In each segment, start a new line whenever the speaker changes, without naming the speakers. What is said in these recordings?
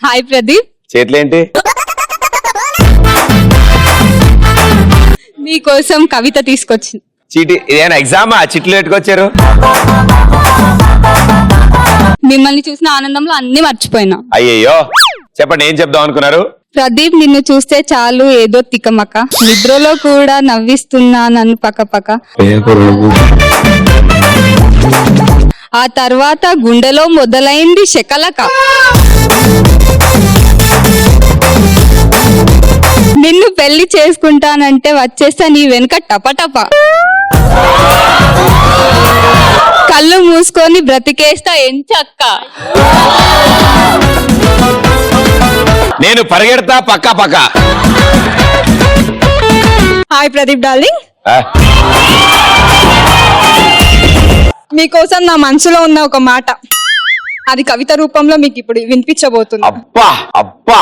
Hi Pradeep.
చేతులేంటి?
నీకోసం కవిత తీసుకొచ్చింది.
చీటి ఇదేనా ఎగ్జామా? చిట్లు పెట్టుకొచ్చారు.
మిమ్మల్ని చూసిన ఆనందంలో అన్ని మర్చిపోయినా.
అయ్యయ్యో, చెప్పండి ఏం చెప్దాం అనుకున్నారు?
ప్రదీప్, నిన్ను చూస్తే చాలు ఏదో తికమక, నిద్రలో కూడా నవ్విస్తున్నా నన్ను పక్కపక్క, ఆ తర్వాత గుండెలో మొదలైంది శకలక, నిన్ను పెళ్లి చేసుకుంటానంటే వచ్చేస్తా నీ వెనుక టపటప, కళ్ళు మూసుకొని బ్రతికేస్తా ఎంచక్క.
నేను పరిగెడతా పక్కా పక్కా.
హాయ్ ప్రదీప్ డార్లింగ్, మీకోసం నా మనసులో ఉన్న ఒక మాట, అది కవిత రూపంలో మీకు ఇప్పుడు వినిపించబోతుంది.
అబ్బా అబ్బా,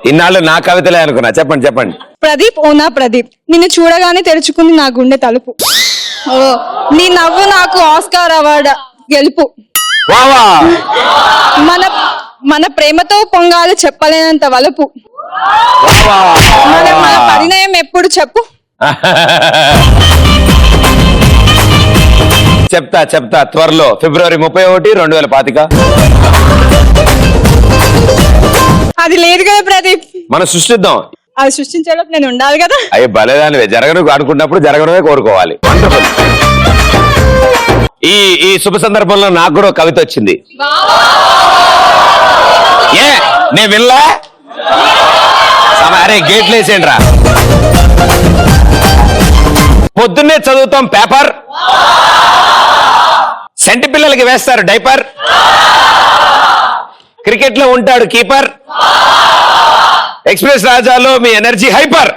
ఇన్నాళ్ళు నా కవితలే అనుకున్నా. చెప్పండి చెప్పండి.
ప్రదీప్ ఓనా ప్రదీప్, నిన్ను చూడగానే తెరుచుకుంది నా గుండె తలుపు, ఓ నీ నవ్వు నాకు ఆస్కార్ అవార్డ్ గెలుపు, మన మన ప్రేమతో పొంగాలి చెప్పలేనంత వలుపు, మన పరిణయం ఎప్పుడు చెప్పు.
చెప్తా చెప్తా త్వరలో, ఫిబ్రవరి 31, 2025.
అది లేదు కదా ప్రదీప్,
మనం సృష్టిద్దాం.
అది సృష్టించేలోపు నేను ఉండాలి కదా.
అయ్యో బలేదానివే, జరగను అనుకున్నప్పుడు జరగడమే కోరుకోవాలి. వండర్ఫుల్. ఈ శుభ సందర్భంలో నాకు కూడా ఒక కవిత వచ్చింది. ఏ నేను వినలా? అరే గేట్లు వేసేయండి రా. పొద్దున్నే చదువుతాం పేపర్, సెంటి పిల్లలకి వేస్తారు డైపర్, క్రికెట్ లో ఉంటాడు కీపర్, ఎక్స్ప్రెస్ రాజాలో మీ ఎనర్జీ హైపర్.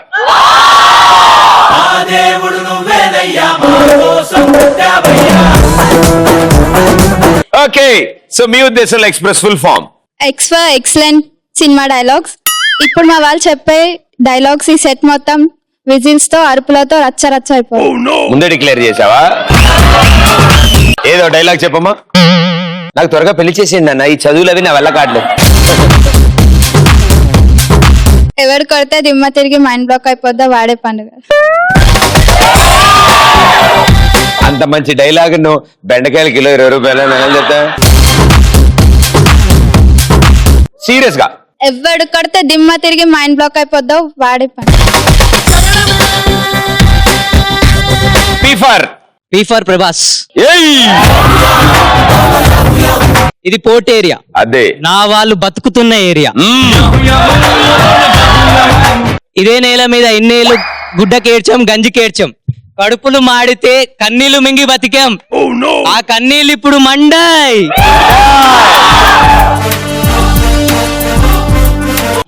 ఓకే, సో మీ ఉద్దేశంలో express full form?
X for excellent cinema dialogues. ఇప్పుడు మా వాళ్ళు చెప్పే డైలాగ్స్ ఈ సెట్ మొత్తం విజిల్స్ తో అరుపులతో రచ్చ రచ్చ అయిపోయింది.
ముందే డిక్లేర్ చేసావా? ఏదో డైలాగ్ చెప్పమ్మా. నాకు త్వరగా పెళ్లి చేసేయండి అన్న, ఈ చదువులు అవి నా వల్ల కావట్లేదు.
ఎవరు కొడితే దిమ్మ తిరిగి మైండ్ బ్లాక్ అయిపోద్దా వాడే పండుగ.
అంత మంచి డైలాగ్ నువ్వు బెండకాయలు కిలో 20 రూపాయలు నెలలు చెప్తా. సీరియస్ గా
ఎవడు కొడితే దిమ్మ తిరిగి మైండ్ బ్లాక్ అయిపోద్దా వాడే పండుగ.
P for Prabhas. ఇది పోర్ట్ ఏరియా,
అదే
నా వాళ్ళు బతుకుతున్న ఏరియా. ఇదే నేల మీద ఇన్నేళ్ళు గుడ్డకేడ్చాం గంజికేడ్చాం, కడుపులు మాడితే కన్నీళ్లు మింగి బతికాం, ఆ కన్నీళ్ళు ఇప్పుడు మండాయి.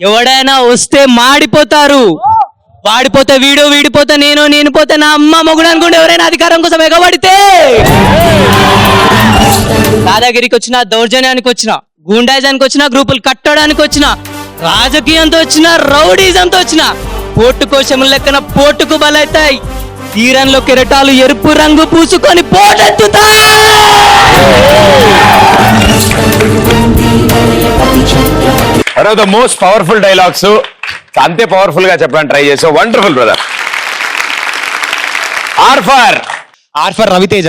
ఎవడైనా వస్తే మాడిపోతారు, వాడిపోతే వీడు, వీడిపోతే నేను పోతే నా అమ్మ మొగుడు అనుకుంటే ఎవరైనా అధికారం కోసం ఎగబడితే, దాదాగిరికి వచ్చిన, దౌర్జన్యానికి వచ్చిన, గూండాయిజానికి వచ్చిన, గ్రూపులు కట్టడానికి వచ్చిన, రాజకీయంతో వచ్చిన, రౌడీజంతో వచ్చిన, పోటు కోశం లెక్కన పోటుకు బలైతాయి, తీరంలో కెరటాలు ఎరుపు రంగు పూసుకొని పోటెత్తుతాయి.
ద మోస్ట్ పవర్ఫుల్ డైలాగ్స్, అంతే పవర్ఫుల్ గా చెప్పడానికి ట్రై చేసావు. Wonderful brother. R for
Ravi Teja.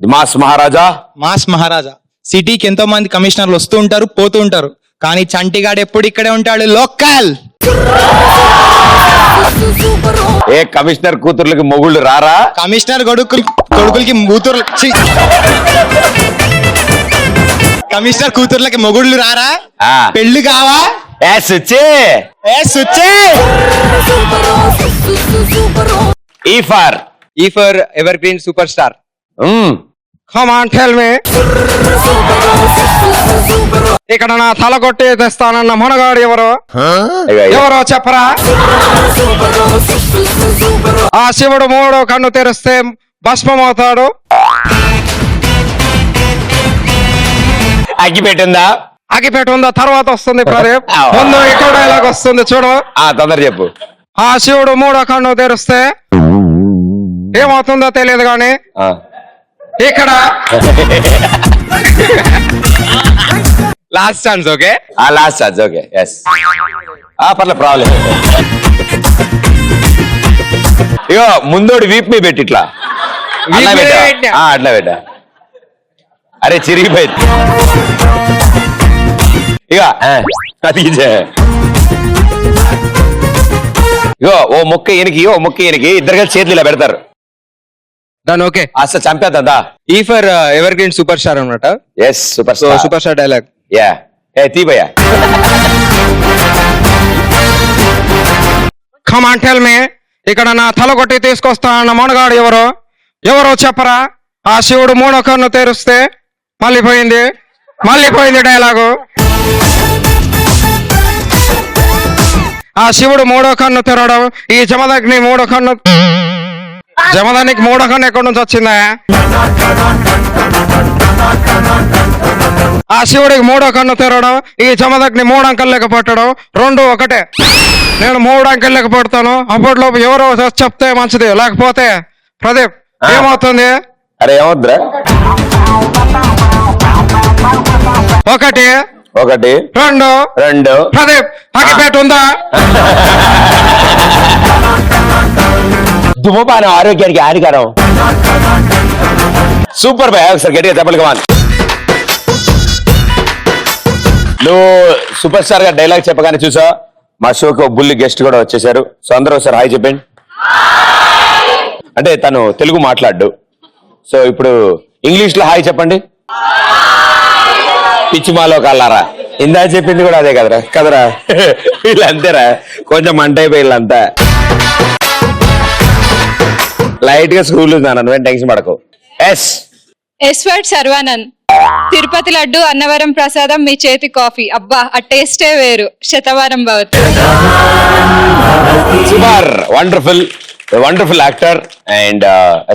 Mass Maharaja.
Mass Maharaja. సిటీకి ఎంతో మంది కమిషనర్లు వస్తూ ఉంటారు, పోతూ ఉంటారు, కానీ చంటిగాడు ఎప్పుడు ఇక్కడే ఉంటాడు, లోకల్.
ఏ కమిషనర్ కూతుర్లకి మొగుళ్ళు రారా?
కమిషనర్ కొడుకులకి కూతుర్లు, కమిషనర్ కూతుర్లకి మొగుళ్ళు రారా? పెళ్లి కావా?
ఈ for
evergreen super star.
Come on, tell me. ఇక్కడ నా తల కొట్టి తెస్తానన్న మొనగాడు ఎవరో చెప్పరా? ఆ శివుడు 3వ కన్ను తెరిస్తే భస్మమవుతాడు. అగ్గిపెట్టు ఉందా? తర్వాత వస్తుంది ప్రదీప్. ముందు ఎక్కువ డైలాగ్ వస్తుంది చూడు.
తొందర చెప్పు.
ఆ శివుడు 3వ కన్ను తెరిస్తే ఏమవుతుందో తెలియదు గాని ఇక్కడ last chance okay.
Last chance okay. Yes పర్లేదు ప్రాబ్లం. ఇగో ముందోడు వీప్ మీ పెట్టి ఇట్లా అట్లా
వీప్ మీద
పెట్టా.
పెట్టా.
అట్లా పెట్టా. అరే చిరిగిపోయింది ఇక అది ఇగో ఓ మొక్క ఈయనకి ఓ మొక్క ఈయనకి ఇద్దరు కలిసి చేతులు ఇలా పెడతారు.
దాని ఓకే.
అసలు చంపేద్దా.
E for evergreen superstar అన్నమాట.
Yes super
so superstar dialogue.
యా తీబయ్యా.
కమాన్ టెల్ మీ, ఇక్కడ నా తల కొట్టి తీసుకొస్తా అన్న మొనగాడు ఎవరో చెప్పరా? ఆ శివుడు మూడో కన్ను తెరిస్తే మళ్ళీ పోయింది డైలాగు. ఆ శివుడు మూడో కన్ను తెరవడం, ఈ జమదగ్ని జమదానికి మూడో కన్ను ఎక్కడి నుంచి వచ్చిందా? ఆ శివుడికి మూడో కన్ను తెరవడం, ఈ జమదగ్ని 3 అంకెలు లెక్క పట్టడం, 2 ఒకటే. నేను 3 అంకెలు లెక్క పడతాను, అప్పట్లోపు ఎవరో చెప్తే మంచిది, లేకపోతే ప్రదీప్ ఏమవుతుంది?
అరే ఏమవుద్రా?
1
1
2 ప్రదీప్ అగ్గిపేట ఉందా?
ధూమపానం ఆరోగ్యానికి హానికరం. Super boy. ఒకసారి గట్టిగా చెప్పాలి కమాన్. నువ్వు సూపర్ స్టార్ గా డైలాగ్ చెప్పగానే చూసా మా షోకి బుల్లి గెస్ట్ కూడా వచ్చేసారు. సో అందరూ ఒకసారి హాయ్ చెప్పండి. అంటే తను తెలుగు మాట్లాడు, సో ఇప్పుడు ఇంగ్లీష్ లో హాయ్ చెప్పండి. పిచ్చిమాలో కల్లారా ఇందా చెప్పింది కూడా అదే కదరా వీళ్ళంతేరా, కొంచెం మంట అయిపోయి వీళ్ళంతా. లైట్ గా స్కూల్ నువ్వేం టెన్షన్ పడకు.
ఎస్వర్డ్ సర్వానంద్. తిరుపతి లడ్డు అన్నవరం ప్రసాదం మీ చేతి కాఫీ, అబ్బా ఆ టేస్టే వేరు, శతవారం భవతి.
Super wonderful actor and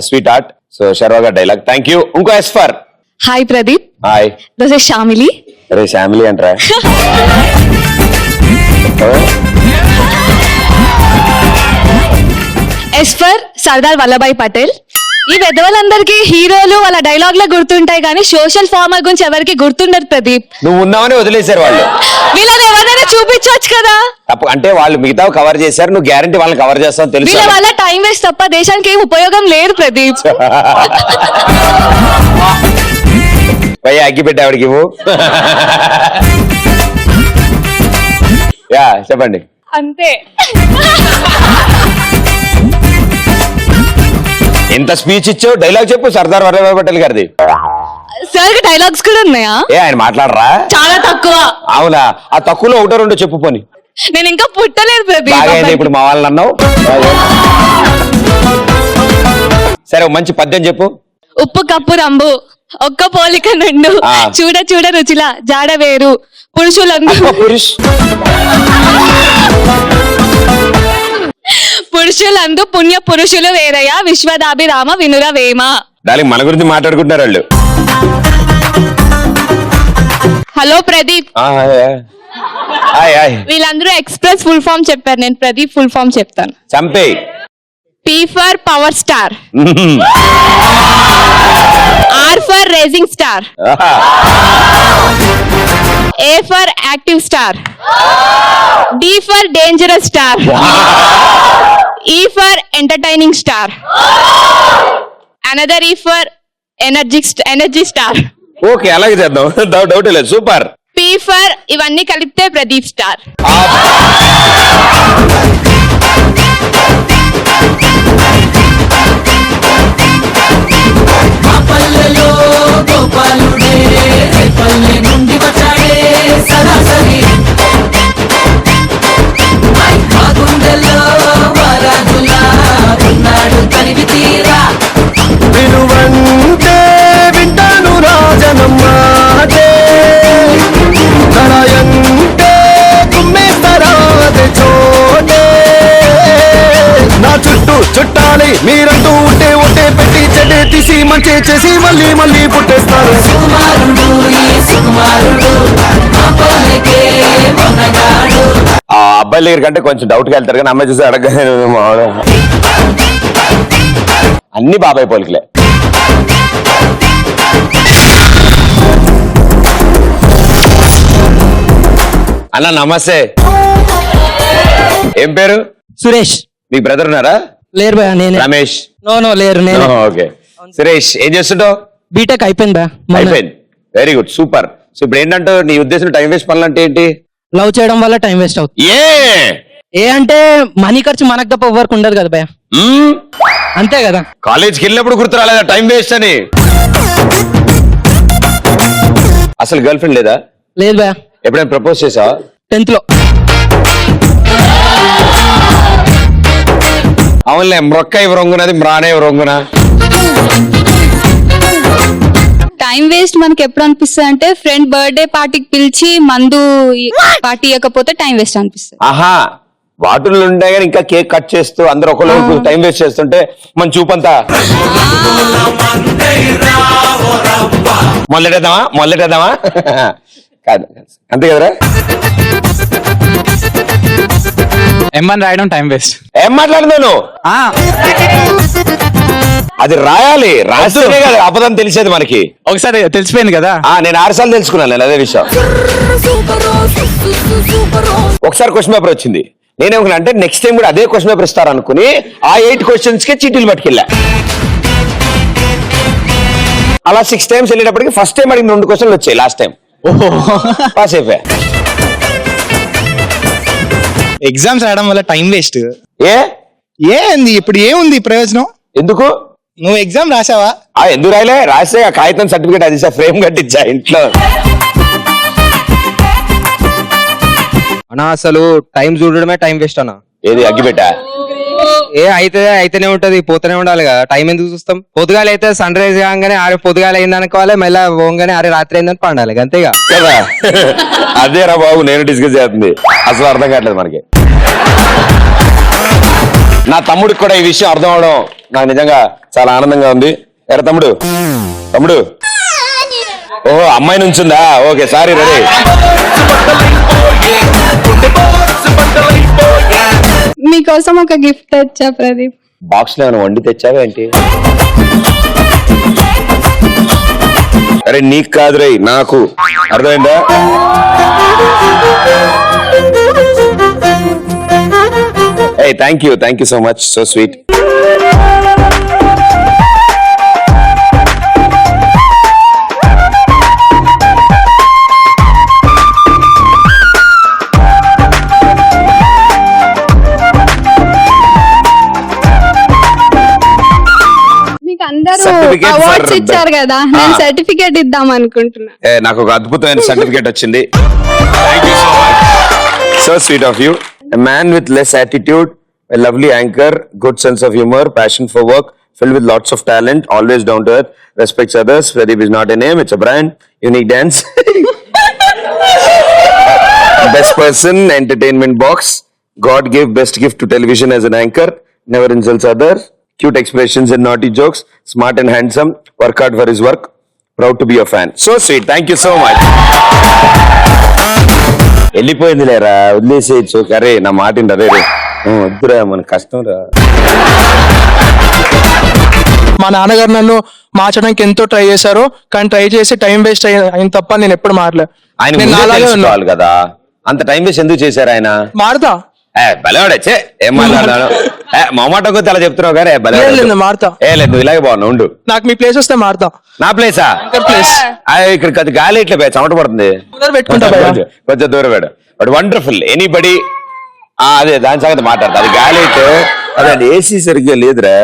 sweetheart. So Sharwa dialogue thank you. ఇంకో S for
hi Pradeep,
hi.
This is Shamili.
అరే ఫ్యామిలీ అంటారా?
S for Sardar Vallabhbhai Patel. ఈ పెద్దవాళ్ళందరికీ హీరోలు వాళ్ళ డైలాగ్లే గుర్తుంటాయి కానీ సోషల్ ఫార్మర్ గురించి ఎవరికి గుర్తుండదు ప్రదీప్.
నువ్వు ఉన్నావని వదిలేశారు వాళ్ళు.
వీళ్ళని ఎవరైనా చూపించవచ్చు కదా.
తప్పు అంటే వాళ్ళు మిగతా కవర్ చేశారు, నువ్వు గ్యారంటీ వాళ్ళని కవర్ చేస్తావు తెలుసు.
వీళ్ళ వల్ల టైం వేస్ట్ తప్ప దేశానికి ఏం ఉపయోగం లేదు ప్రదీప్.
భయ్యా అగ్గి పెట్టి ఆవిడకి ఇవ్వు. యా చెప్పండి.
అంతే.
ఎంత స్పీచ్ ఇచ్చావు, డైలాగ్ చెప్పు. సర్దార్ వల్లభాయ్ పటేల్ గారిది.
సార్ డైలాగ్స్ కూడా ఉన్నాయా?
ఆయన మాట్లాడరా?
చాలా తక్కువ.
అవునా? ఆ తక్కువలో 1-2 చెప్పు పోని.
నేను ఇంకా పుట్టలేదు ప్రదీప్.
బాగా ఇప్పుడు మా వాళ్ళని అన్నావు. సరే మంచి పద్యం చెప్పు.
ఉప్పు కప్పు రంబు ఒక్క పోలిక నుండు, చూడ చూడ రుచిల జాడ వేరు పురుషులందు పుణ్య పురుషులు వేరయ్య, విశ్వదాభిరామ వినుర వేమ.
దానికి మన గురించి మాట్లాడుకుంటున్నారు వాళ్ళు.
హలో ప్రదీప్. వీళ్ళందరూ ఎక్స్ప్రెస్ ఫుల్ ఫామ్ చెప్పారు, నేను ప్రదీప్ ఫుల్ ఫామ్ చెప్తాను.
చంపే.
P for power star. R for raising star. A for active star. D for dangerous star. E for entertaining star. Another E for energy star.
Okay అలాగే చేద్దాం, doubt లేదు. Super.
P for ఇవన్నీ కలిపితే Pradeep star.
వినువంటే వింటాను రాజనమ్మాదే, నడయంటే కుమ్మేస్తరాదే చోటే. నా చుట్టూ చుట్టాలి మీరంటూ ఉంటే ఒట్టే పెట్టి చెడ్డే తీసి మంచి చేసి మళ్ళీ పుట్టేస్తారు.
ఆ అబ్బాయి దగ్గర కంటే కొంచెం డౌట్గా వెళ్తారు కానీ అమ్మాయి చూసి అడగ అన్ని బాబాయ్ పోలికలే. అన్న నమస్తే, ఏం పేరు?
సురేష్.
మీ బ్రదర్ ఉన్నారా?
లేరు భయ, నేనే.
రమేష్?
నో లేరు, నేను.
ఓకే. సురేష్ ఏం చేస్తుంటావు?
బీటెక్ అయిపోయింది భయ.
అయిపోయింది, వెరీ గుడ్, సూపర్. సో ఇప్పుడు ఏంటంటే నీ ఉద్దేశం టైం వేస్ట్ పనులు అంటే ఏంటి?
లవ్ చేయడం వల్ల టైం వేస్ట్ అవుతుంది. ఏ అంటే మనీ ఖర్చు మనకు తప్ప ఎవ్వరికి ఉండదు కదా భయ, అంతే కదా.
కాలేజ్కి వెళ్ళినప్పుడు గుర్తు రాలేదా టైం వేస్ట్ అని? అసలు గర్ల్ ఫ్రెండ్ లేదా?
లేదు భయ.
ఎప్పుడైనా ప్రపోజ్ చేసావా?
10th లో.
అవునులే, మ్రొక్క ఇవి రొంగునది, మ్రానే ఇవి రొంగున.
టైం వేస్ట్ మనకి ఎప్పుడు అనిపిస్తుంది అంటే ఫ్రెండ్ బర్త్డే పార్టీకి పిలిచి మందు పార్టీ ఇవ్వకపోతే టైం వేస్ట్ అనిపిస్తుంది.
ఆహా, వాటిల్లో ఉంటాయి కానీ ఇంకా కేక్ కట్ చేస్తూ అందరూ ఒకళ్ళు టైం వేస్ట్ చేస్తుంటే మన చూపంతా మొదలెట్టేద్దామా కాదు, అంతే కదరా?
ఎమ్మని రాయడం టైం వేస్ట్.
ఏం మాట్లాడుతున్నాను? అది రాయాలి, రాస్తేనే కదా అబద్ధం తెలిసేది మనకి.
ఒకసారి తెలిసిపోయింది కదా.
నేను 6 సార్లు తెలుసుకున్నాను నేను అదే విషయం. ఒకసారి క్వశ్చన్ పేపర్ వచ్చింది, నేనేమనుకున్నా అంటే నెక్స్ట్ టైం కూడా అదే క్వశ్చన్ పేపర్ ఇస్తారు అనుకుని ఆ 8 questions కే చీటీలు పట్టుకెళ్ళా. అలా 6 times వెళ్ళేటప్పటికి ఫస్ట్ టైం అడిగిన 2 questions వచ్చాయి, లాస్ట్ టైం పాస్ అయిపోయా.
ఎగ్జామ్స్ రాయడం వల్ల టైం వేస్ట్.
ఏంది
ఇప్పుడు ఏముంది ప్రయోజనం?
ఎందుకు?
నువ్వు ఎగ్జామ్ రాసావా?
ఎందుకు రాయలే? రాస్తే ఆ కాగితం సర్టిఫికేట్ అది ఫ్రేమ్ కట్టించా ఇంట్లో.
అన్నా అసలు టైం చూడడమే టైం వేస్ట్ అన్న.
ఏది అగ్గిపెట్టా?
అయితేనే ఉంటది, పోతూనే ఉండాలి కదా. టైం ఎందుకు చూస్తాం? పొద్దుగాల అయితే సన్ రైజ్ కాగానే ఆరే పొద్దుగాల అయింది అనుకోవాలి, మళ్ళీ పోగానే ఆరే రాత్రి అయిందని పండాలి, అంతేగా
కదా. అదే రా బాబు నేను డిస్కస్ చేస్తుంది, అసలు అర్థం కావట్లేదు మనకి. నా తమ్ముడికి కూడా ఈ విషయం అర్థం అవడం నాకు నిజంగా చాలా ఆనందంగా ఉంది. ఎరా తమ్ముడు, ఓహో అమ్మాయి నుంచుందా? Okay, sorry, ready.
మీకోసం ఒక గిఫ్ట్ తెచ్చా ప్రదీప్.
బాక్స్ లో ఏమైనా వండి తెచ్చావా ఏంటి? అరే నీకు కాదు రే, నాకు. అర్థమైందా? Hey, thank you so much, so sweet.
మీకు అందరూ
Certificate for
అవార్డ్స్ ఇచ్చారు కదా, నేను సర్టిఫికేట్ ఇద్దాం అనుకుంటున్నా.
నాకు ఒక అద్భుతమైన సర్టిఫికేట్ వచ్చింది. Thank you so much. So sweet of you. A man with less attitude, a lovely anchor, good sense of humor, passion for work, filled with lots of talent, always down to earth, respects others. Pradeep is not a name, it's a brand. Unique dance. Best person, entertainment box. God gave best gift to television as an anchor. Never insults others. Cute expressions and naughty jokes. Smart and handsome. Work hard for his work. Proud to be a fan. So sweet. Thank you so much. వెళ్ళిపోయింది లేరా, వదిలేసేయచ్చు. అరే నా మాట రే, వద్దురా, మన కష్టం రా.
మా నాన్నగారు నన్ను మార్చడానికి ఎంతో ట్రై చేశారు, కానీ ట్రై చేసి టైం వేస్ట్ అయిన తప్ప నేను ఎప్పుడు మారలేదు.
ఆయన కదా, అంత టైం వేస్ట్ ఎందుకు చేశారు ఆయన?
మారుతా.
బలవాడచ్చే, ఏం మాట్లాడాను మొమాట కొద్ది అలా చెప్తున్నావు కానీ
మారుతా.
లేదు నువ్వు ఇలాగే బాగున్నావు, ఉండు.
నాకు మీ ప్లేస్ వస్తే మారుతా.
నా ప్లేసా?
ప్లేస్
ఇక్కడ కొద్ది గాలి ఇట్లా చెమట పడుతుంది, కొంచెం దూరం వేడు. But wonderful. ఎనీబడి అదే దాని సంగతి మాట్లాడతా. అది గాలి అయితే అదే ఏసీ సరిగ్గా లేదురా.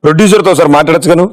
ప్రొడ్యూసర్ తో సార్ మాట్లాడచ్చు నువ్వు.